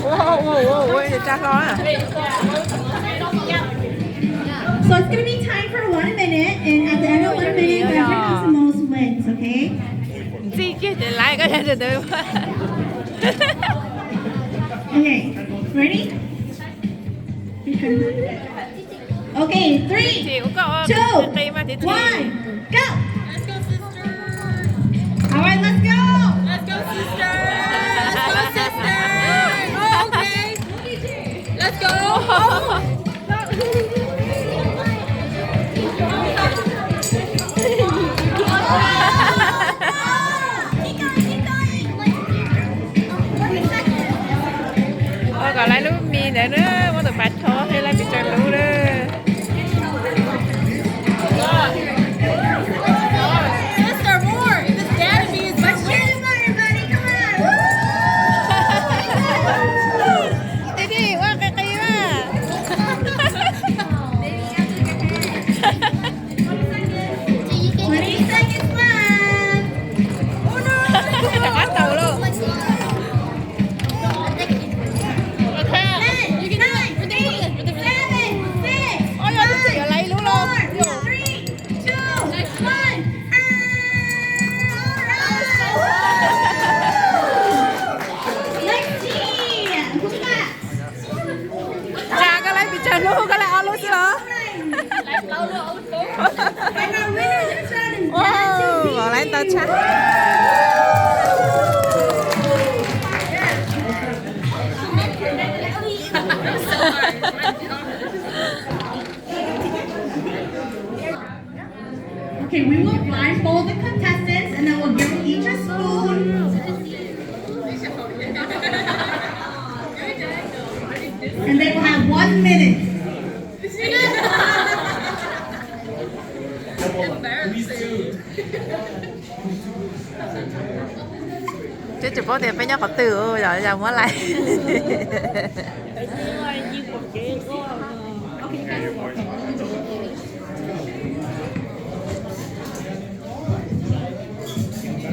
Wow, cha khó à. So it's gonna be time for 1 minute, and at the end of 1 minute, whoever has the most wins. Okay? Gì kia để lại cái từ từ. Okay. Ready? Okay. 3, 2, 1, go! Let's go, sister. All right, let's go. Let's go, sister. Let's go, sister. Oh, okay. Let's go. Còn lại lúc mi nữa đó, có được bạch khó hay là bị tròn lũ đó. Sister, more. This dad and me is much Cheers, everybody! Come on! Đi đi, qua cái kia mà. 20 seconds left. Bắt đầu luôn. 10, 9, 8, 7, 6, Ôi ơi, chị ở lấy lũ luôn. 4, 3, 2, 1. Let's see. Who's that? Cha cái lấy bị tròn lũ, cái lấy ao lũ chứ hả? And our winner this round is Wow, bỏ lại tao cha. Okay, we will blindfold the contestants and then we'll give them each a spoon. And they will have 1 minute. Chứ chụp có tiền phải nhớ có từ rồi giờ muốn lại.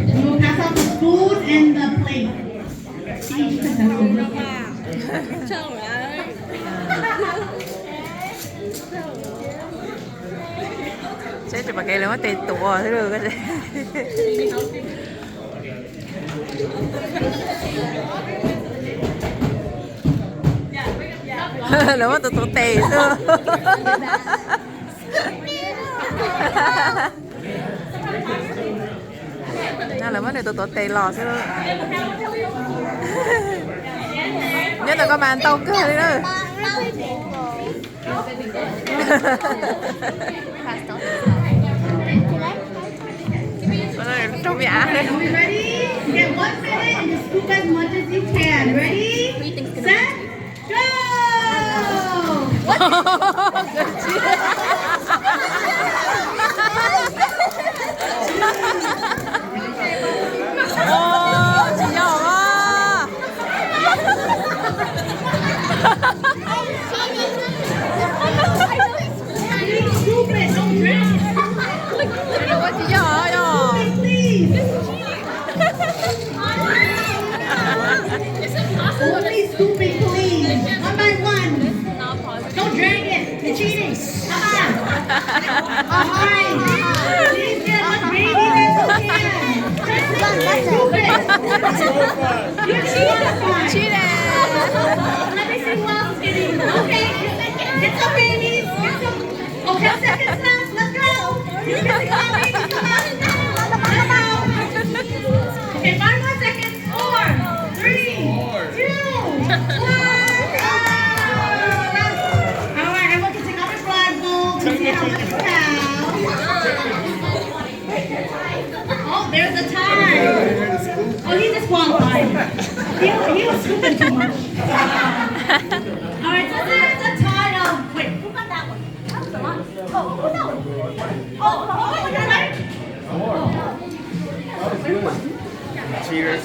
We will pass out the spoon and the plate to each contestant. Chứ chụp cái nó tiền tụa thế được cái gì. Nó mà tụi tè xưa. Nó là vấn đề tụi tè lò xưa. Nhất là có màn tông cơ đi nữa. Trong nhà Are we ready? You get 1 minute and just scoop as much as you can. Ready? Set, go! Chị nhỏ quá. Scoop it, don't drink. Chị nhỏ nhỏ. Please. Only scooping, please. 1 by 1. Don't drag it. You're cheating. Come on. All right. Please get as much gravy as you can. Just scoop it. You're cheating. Cheating. Let me see who else is getting. Okay. Get some babies. Get some. Oh, 10 seconds left. Let's go. You get the babies. Come on. Let's go. Okay, 5 more seconds. 4, 3, 2, 1. All right, everyone can take off your blindfold to see how much you have. Oh, there's a tie. Oh, he's disqualified. He was scooping too much. All right, so there's a tie of. Wait, who got that one? That was the one. Oh, who that one? Oh, you got that? Cheers.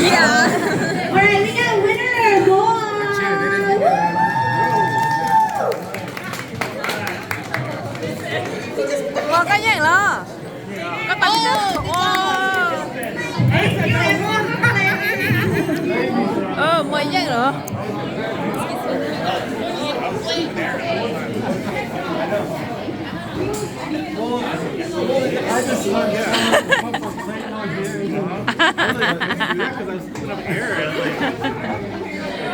Yeah. All right, we got a winner. Go on. Có cái gì lo. Có Thank you, everyone. Mời nhắc nữa. I just yeah. Because I was putting up air.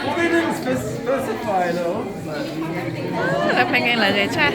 Well, they didn't specify though. Là phải nghe lời người cha.